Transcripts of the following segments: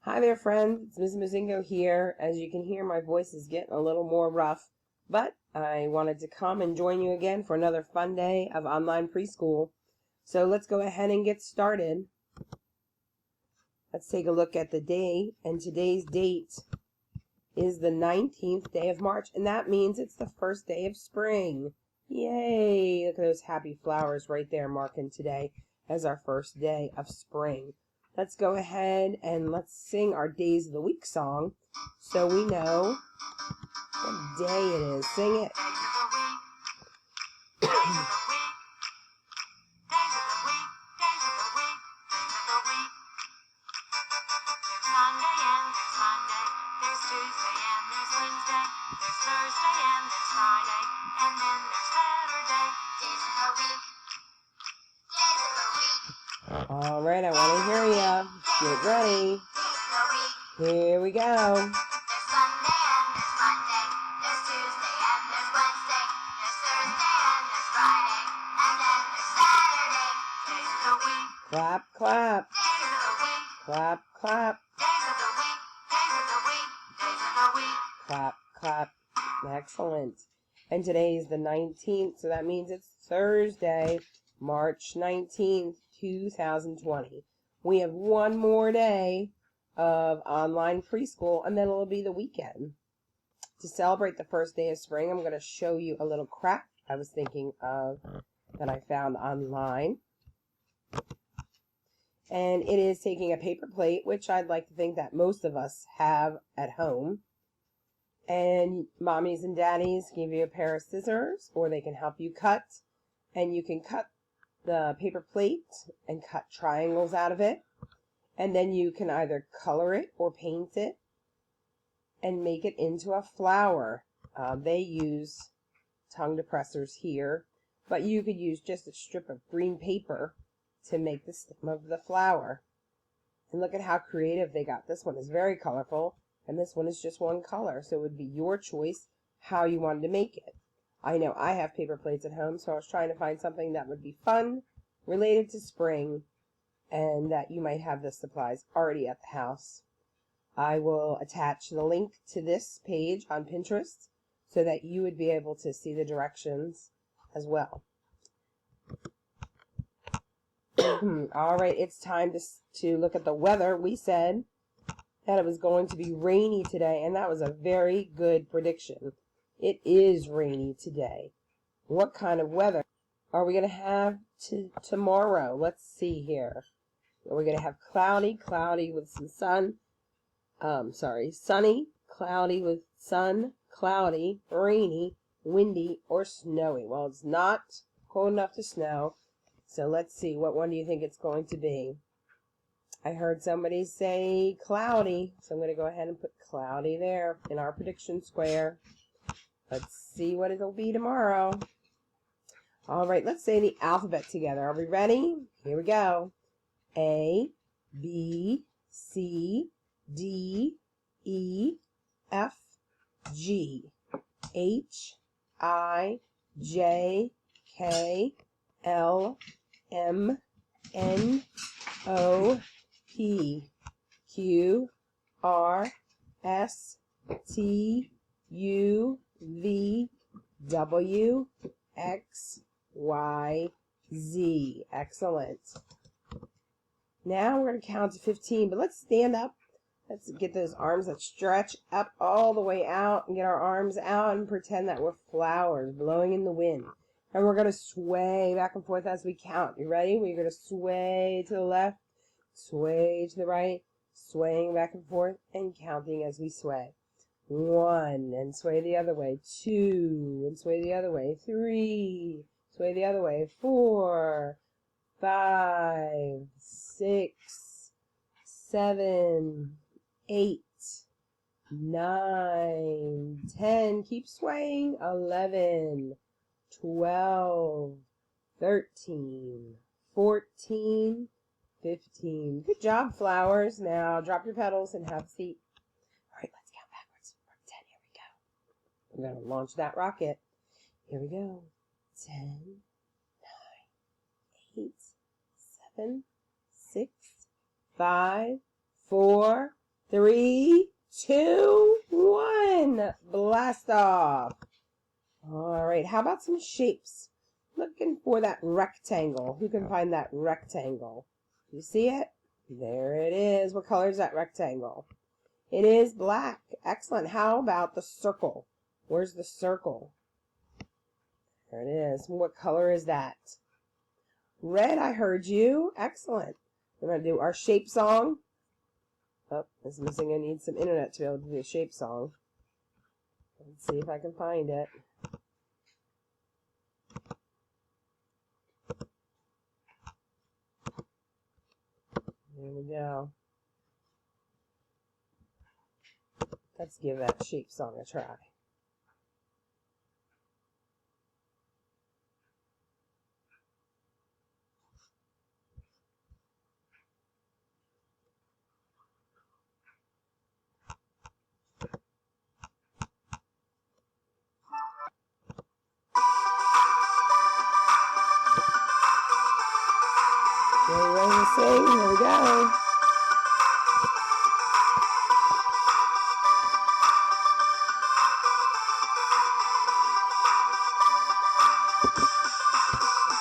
Hi there, friends. It's Ms. Mozingo here. As you can hear, my voice is getting a little more rough, but I wanted to come and join you again for another fun day of online preschool. So let's go ahead and get started. Let's take a look at the day, and today's date is the 19th day of March, and that means it's the first day of spring. Yay! Look at those happy flowers right there marking today as our first day of spring. Let's go ahead and let's sing our Days of the Week song so we know what day it is. Sing it. All right, I want to hear ya. Get ready. Here we go. Clap, clap. Clap, clap. Clap, clap. Excellent. And today is the 19th, so that means it's Thursday, March 19th, 2020. We have one more day of online preschool, and then it'll be the weekend. To celebrate the first day of spring, I'm going to show you a little craft I was thinking of that I found online. And it is taking a paper plate, which I'd like to think that most of us have at home. And mommies and daddies give you a pair of scissors, or they can help you cut. And you can cut the paper plate and cut triangles out of it. And then you can either color it or paint it and make it into a flower. They use tongue depressors here, but you could use just a strip of green paper to make the stem of the flower. And look at how creative they got. This one is very colorful, and this one is just one color, so it would be your choice how you wanted to make it. I know I have paper plates at home, so I was trying to find something that would be fun, related to spring, and that you might have the supplies already at the house. I will attach the link to this page on Pinterest so that you would be able to see the directions as well. All right, it's time to look at the weather. We said that it was going to be rainy today, and that was a very good prediction. It is rainy today. What kind of weather are we going to have tomorrow? Let's see here. We're going to have cloudy with some sun. Sunny, cloudy with sun, cloudy, rainy, windy, or snowy. Well, it's not cold enough to snow. So let's see, what one do you think it's going to be? I heard somebody say cloudy, so I'm going to go ahead and put cloudy there in our prediction square. Let's see what it'll be tomorrow. All right, let's say the alphabet together. Are we ready? Here we go. A, B, C, D, E, F, G, H, I, J, K, L, M, N, O, P, Q, R, S, T, U, V, W, X, Y, Z. Excellent. Now we're going to count to 15, but let's stand up. Let's get those arms that stretch up all the way out and get our arms out and pretend that we're flowers blowing in the wind. And we're going to sway back and forth as we count. You ready? We're going to sway to the left, sway to the right, swaying back and forth and counting as we sway. 1, and sway the other way. 2, and sway the other way. 3, sway the other way. 4, 5, 6, 7, 8, 9, 10. Keep swaying. 11, 12, 13, 14, 15. Good job, flowers. Now drop your petals and have a seat. All right, let's count backwards from 10. Here we go. We're going to launch that rocket. Here we go. 10, 9, 8, 7, 6, 5, 4, 3, 2, 1. Blast off. All right, how about some shapes? Looking for that rectangle. Who can find that rectangle? You see it? There it is. What color is that rectangle? It is black. Excellent. How about the circle? Where's the circle? There it is. What color is that? Red, I heard you. Excellent. We're going to do our shape song. Oh, it's missing. I need some internet to be able to do a shape song. Let's see if I can find it. There we go. Let's give that shape song a try. Are you ready to sing? Here we go.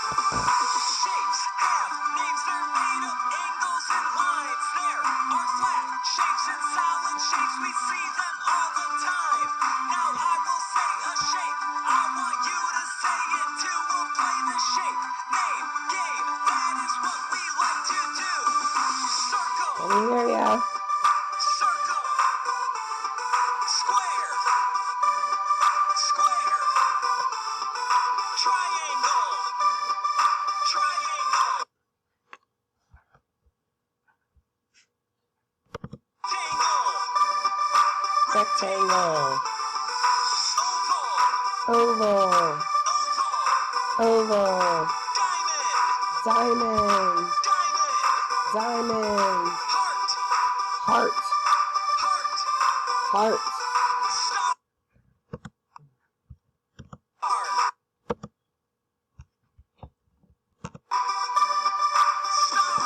Shapes have names, they're made of angles and lines. There are flat shapes and solid shapes, we see them all the time. Now I will say a shape, I want you to say it too. We'll play the shape, name, game, that is what we like to do. Circle, Let me hear ya. circle, square, square, triangle, triangle, Rectangle. oval, Oval. oval, Oval. diamond, Diamond. diamond, Diamond. heart, Heart. heart, Heart. star, star.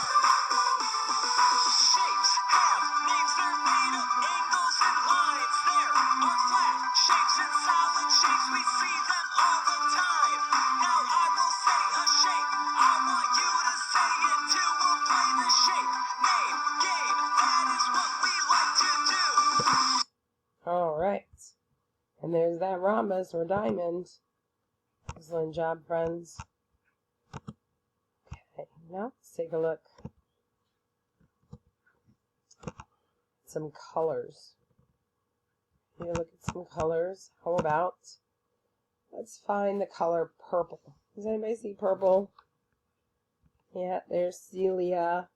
Shapes have names, they're made of angles and lines. There are flat shapes and solid shapes, we see them all the time. Now I will say a shape, I want you to say it too. We'll play the shape, name, game, that is what we like to do. All right. And there's that rhombus or diamond. Excellent job, friends. Okay, now let's take a look. Some colors. Here, look at some colors. How about, let's find the color purple. Does anybody see purple? Yeah, there's Celia.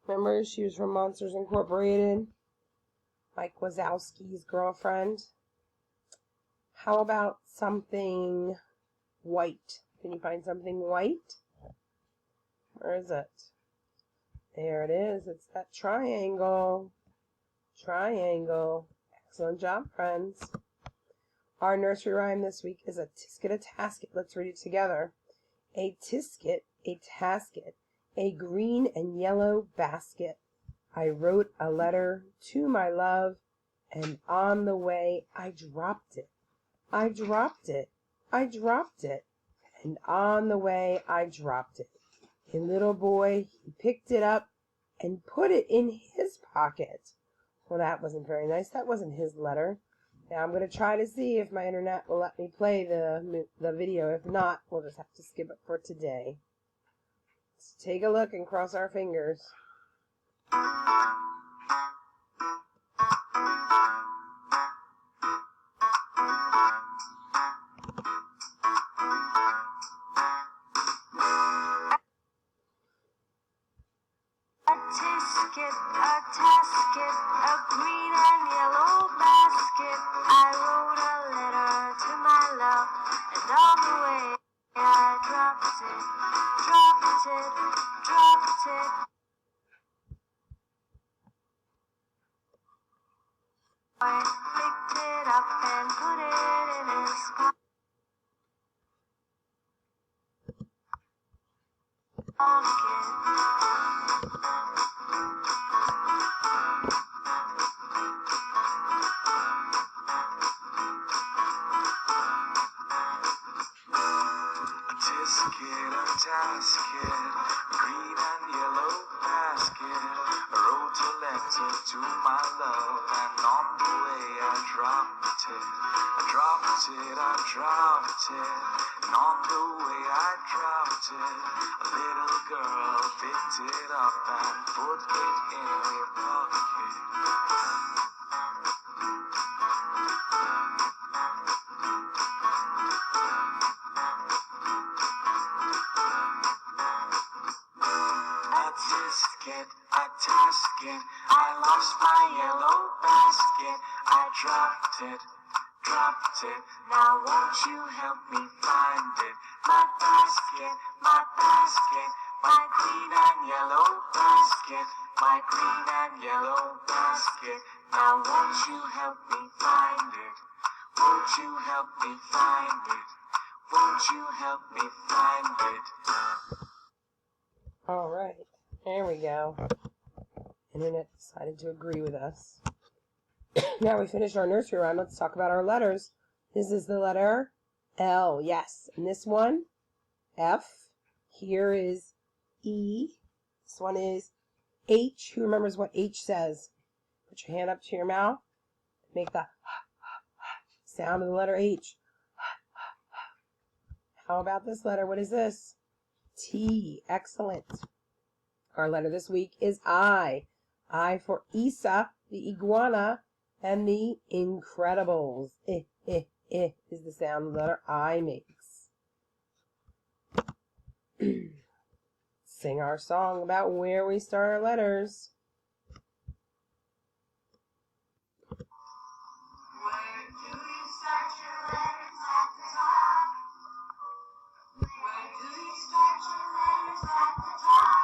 Remember, she was from Monsters Incorporated. Mike Wazowski's girlfriend. How about something white? Can you find something white? Where is it? There it is. It's that triangle. Triangle. Excellent job, friends. Our nursery rhyme this week is a tisket, a tasket. Let's read it together. A tisket, a tasket, a green and yellow basket. I wrote a letter to my love, and on the way I dropped it. I dropped it. I dropped it. And on the way I dropped it. A little boy, he picked it up and put it in his pocket. Well, that wasn't very nice. That wasn't his letter. Now I'm going to try to see if my internet will let me play the video. If not, we'll just have to skip it for today. Let's take a look and cross our fingers. A tisket, a tasket, a green and yellow basket. I wrote a letter to my love, and on the way I dropped it, dropped it, dropped it. I picked it up and put it in his pocket. to my love, and on the way I dropped it. I dropped it, I dropped it, and on the way I dropped it. A little girl picked it up and put it in her pocket. I task it, I lost my yellow basket. I dropped it, now won't you help me find it? My basket, my green and yellow basket, my green and yellow basket. Now won't you help me find it? Won't you help me find it? Won't you help me find it? All right, there we go. Internet decided to agree with us. Now we finished our nursery rhyme. Let's talk about our letters. This is the letter L, yes. And this one, F. Here is E. This one is H. Who remembers what H says? Put your hand up to your mouth. Make the sound of the letter H. How about this letter? What is this? T. Excellent. Our letter this week is I. I for Isa, the iguana, and the Incredibles. Is the sound the letter I makes. Sing our song about where we start our letters. Where do you start your letters at the top? Where do you start your letters at the top?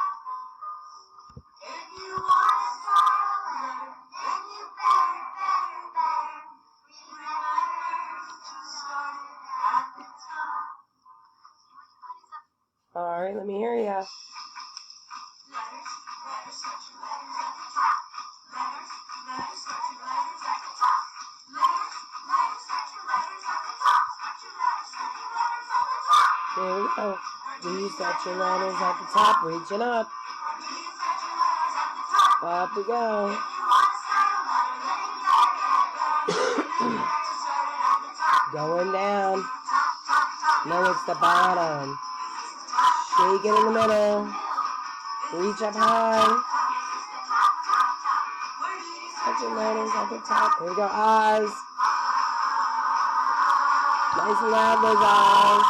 If you want to start a letter, then you better remember to start it at the top. All right, let me hear ya. Letters, start your letters at the top. Letters, start your letters at the top. Letters, start your letters at the top. Start your letters at the top. There we go. Do you start your letters at the top? Reaching up. Up we go. Going down. No, it's the bottom. Shake it in the middle. Reach up high. Start your letters at the top. Here we go. Eyes. Nice and loud, those eyes.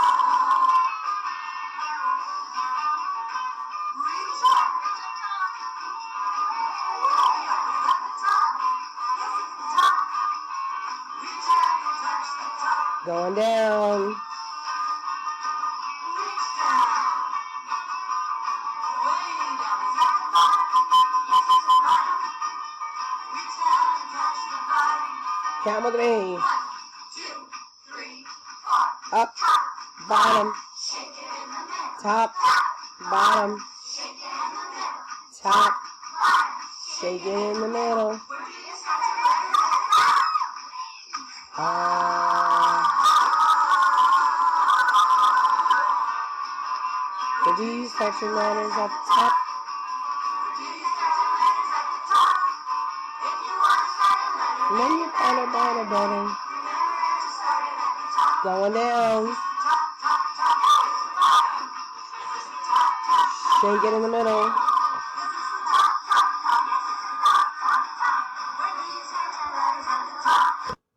Going down. Count with me. Up, bottom, top, bottom, top, shake it in the middle. Where do you start your letters at the top? And then you find it better. Going down. Shake it in the middle.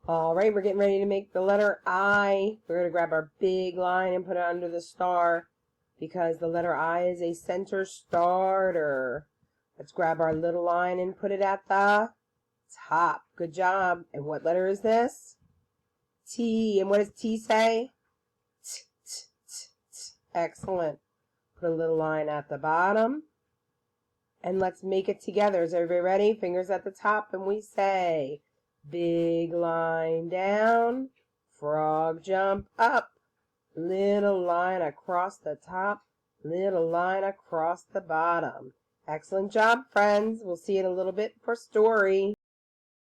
All right, we're getting ready to make the letter I. We're going to grab our big line and put it under the star because the letter I is a center starter. Let's grab our little line and put it at the top. Good job. And what letter is this? T. And what does T say? T, t, t, t. Excellent. Put a little line at the bottom. And let's make it together. Is everybody ready? Fingers at the top. And we say, big line down, frog jump up, little line across the top, little line across the bottom. Excellent job, friends. We'll see you in a little bit for story.